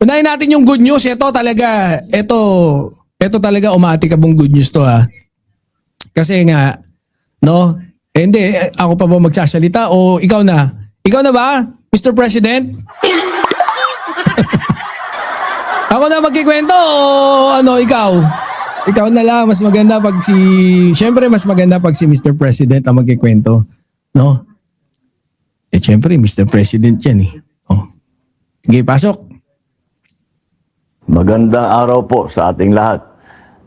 Unahin natin yung good news. Ito talaga umatikabong good news to ha. Kasi nga, no? Hindi, ako pa ba magsasalita o ikaw na? Ikaw na ba, Mr. President? Ako na magkikwento o ano, ikaw? Ikaw na lang, mas maganda pag siyempre mas maganda pag si Mr. President ang magkikwento. No? Siyempre, Mr. President yan eh. Oh. Sige, pasok. Magandang araw po sa ating lahat.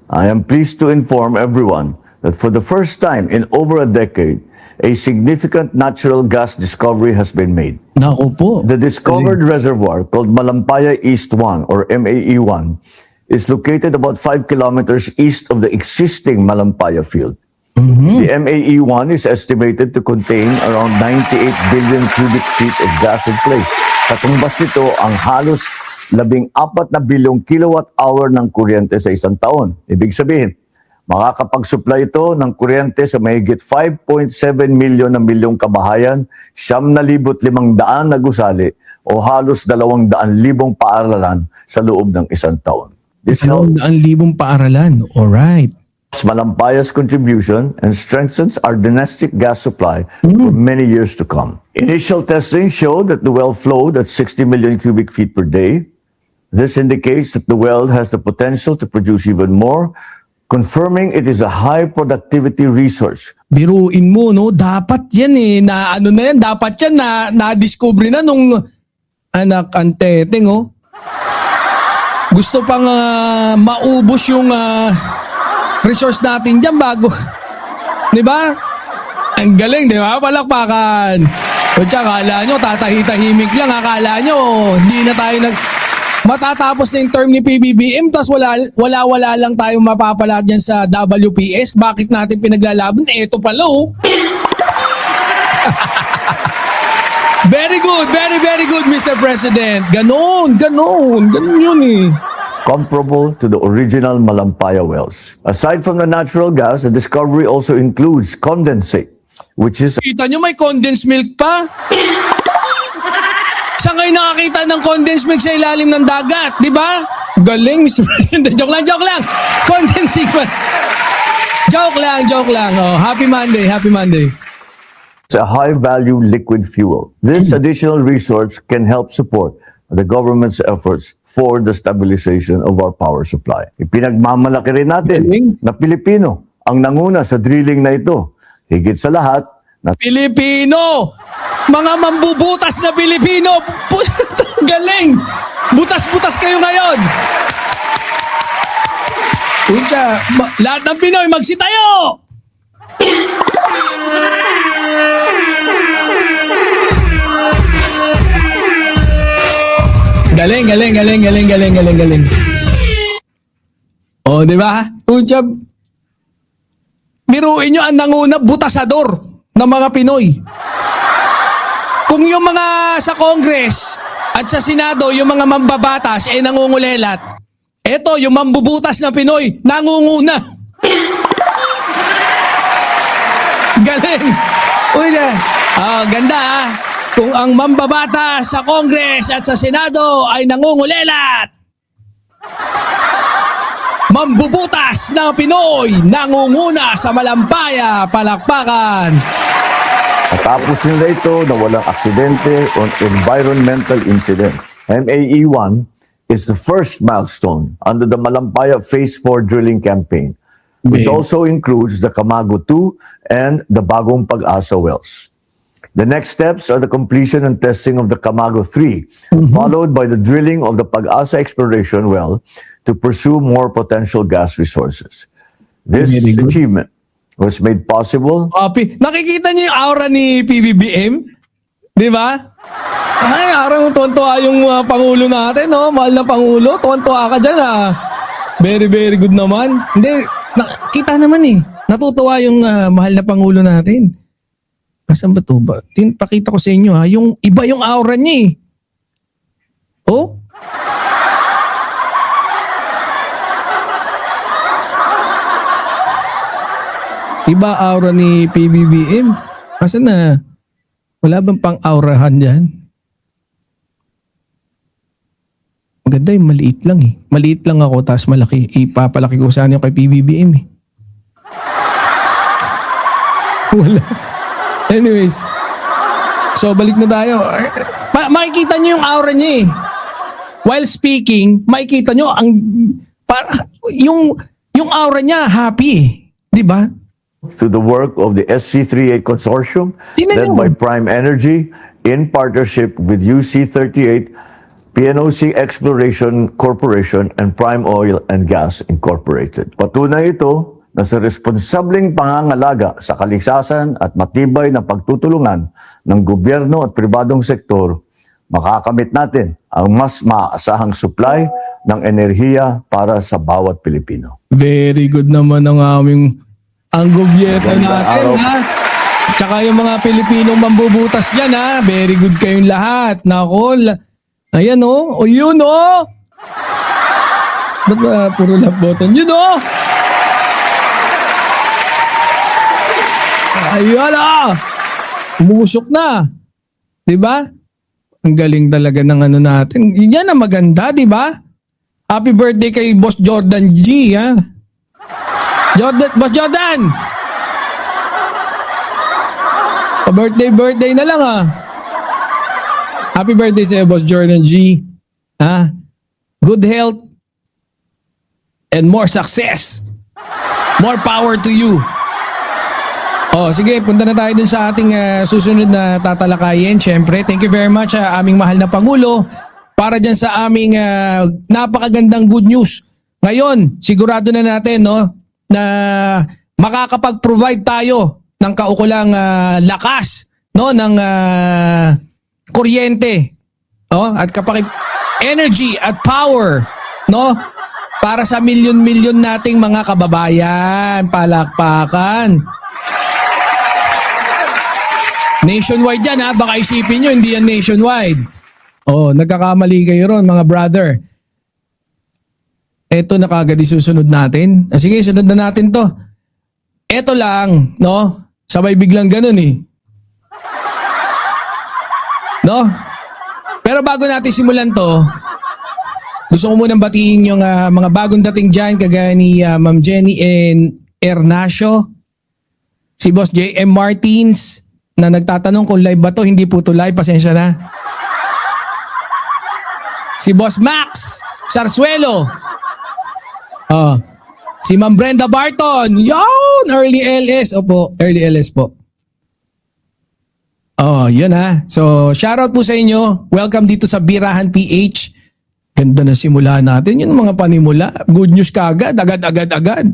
I am pleased to inform everyone that for the first time in over a decade, a significant natural gas discovery has been made. Naku po. The discovered reservoir called Malampaya East 1 or MAE-1 is located about 5 kilometers east of the existing Malampaya field. The MAE-1 is estimated to contain around 98 billion cubic feet of gas in place. Katumbas nito ang halos 14 na bilyong kilowatt-hour ng kuryente sa isang taon. Ibig sabihin, makakapag-supply ito ng kuryente sa mahigit 5.7 milyong kabahayan, 9,500 na gusali o halos 200,000 paaralan sa loob ng isang taon. This helps 200,000 paaralan. Alright. Malampaya's contribution and strengthens our domestic gas supply for many years to come. Initial testing showed that the well flowed at 60 million cubic feet per day. This indicates that the well has the potential to produce even more, confirming it is a high productivity resource. Biruin mo, no? Dapat yan eh. Na ano na yan? Dapat yan na-discover na nung anak anteteng, oh. Gusto pang maubos yung resource natin dyan bago. Di ba? Ang galing, di ba? Palakpakan. O tsaka, akala nyo, tatahi-tahimik lang. Akala nyo, hindi na tayo matatapos na yung term ni PBBM tas wala lang tayo mapapala dyan sa WPS. Bakit natin pinaglalaban? Eto pala, oh. Very good, very good, Mr. President. Ganon yun eh. Comparable to the original Malampaya wells. Aside from the natural gas, the discovery also includes condensate, which is Kita nyo may condensed milk pa? Saan kayo nakakita ng condensed milk sa ilalim ng dagat? Di ba? Galing, Mr. President. Joke lang. Condensing pa. Joke lang. Oh, happy Monday. a high-value liquid fuel. This additional resource can help support the government's efforts for the stabilization of our power supply. Ipinagmamalaki rin natin na Pilipino ang nanguna sa drilling na ito. Higit sa lahat, na Pilipino! Mga mambubutas na Pilipino! Galing! Butas-butas kayo ngayon! Pucha, lahat ng Pinoy magsitayo! Galing. Oh, di ba? Pucha, biruin nyo ang nanguna butasador ng mga Pinoy. Kung yung mga sa Congress at sa Senado, yung mga mambabatas ay nangungulelat, eto, yung mambubutas na Pinoy, nangunguna. Galing. Uy, ganda ah. Kung ang mambabatas sa Congress at sa Senado ay nangungulelat, mambubutas na Pinoy, nangunguna sa Malampaya, palakpakan. matapos nila ito na walang aksidente o environmental incident. MAE-1 is the first milestone under the Malampaya Phase 4 drilling campaign, which also includes the Camago 2 and the Bagong Pag-asa wells. The next steps are the completion and testing of the Camago 3, followed by the drilling of the Pag-asa exploration well to pursue more potential gas resources. This achievement was made possible. Nakikita niyo yung aura ni PBBM? Di ba? Ay, arang tuwan-tuwa yung Pangulo natin, no? Mahal na Pangulo, tuwan-tuwa ka dyan, ha? Very, very good naman. Hindi, kita naman eh. Natutuwa yung mahal na Pangulo natin. Asan ba ito? Pakita ko sa inyo, ha? Yung iba yung aura niya eh. Oh? Iba aura ni PBBM. Asan na? Wala bang pang-aurahan dyan? Maganda yung maliit lang eh. Maliit lang ako, tapos malaki. Ipapalaki ko sana yung kay PBBM eh. Wala. Anyways. So, balik na tayo. Makikita niyo yung aura niya eh. While speaking, makikita niyo yung aura niya happy eh. Di ba? Through the work of the SC38 Consortium, Tingnan led niyo. by Prime Energy, in partnership with UC38, PNOC Exploration Corporation, and Prime Oil and Gas Incorporated. Patunay ito na sa responsableng pangangalaga sa kaligsasan at matibay na pagtutulungan ng gobyerno at pribadong sektor, makakamit natin ang mas maaasahang supply ng enerhiya para sa bawat Pilipino. Very good naman ang gobyerno natin, araw. ha? Tsaka yung mga Pilipinong mambubutas dyan, ha? Very good kayong lahat. Nako, ayan, oh. O, yun, oh. Ba't ba puro love button? Yun, oh. Ayun, ah. Umusok na. Diba? Ang galing talaga ng ano natin. Yan ang maganda, diba? Happy birthday kay Boss Jordan G, ha? Boss Jordan! Pa-birthday na lang ah. Happy birthday sa'yo, Boss Jordan G. Ha? Good health and more success. More power to you. Oh, sige, punta na tayo dun sa ating susunod na tatalakayin. Siyempre, thank you very much aming mahal na Pangulo para dyan sa aming napakagandang good news. Ngayon, sigurado na natin, no, na makakapag-provide tayo ng kaukulang lakas, no, ng kuryente, no, at kapag energy at power, no, para sa milyon-milyon nating mga kababayan. Palakpakan. Nationwide yan, ha, baka isipin nyo hindi yan nationwide. Oh, nagkakamali kayo ron, mga brother. Eto na kagad isusunod natin. Sige, sunod na natin to. Eto lang, no? Sabay biglang ganun eh. No? Pero bago natin simulan to, gusto ko munang batiin yung mga bagong dating dyan, kagaya ni Ma'am Jenny Ernacio, si Boss JM Martins, na nagtatanong kung live ba to. Hindi po to live, pasensya na. Si Boss Max Sarsuelo. Oh. Si Ma'am Brenda Barton. Yon! Early LS. Opo, early LS po. Oh, yun ha. So, shoutout po sa inyo. Welcome dito sa Birahan PH. Ganda na simula natin. Yun mga panimula. Good news kagad. Agad.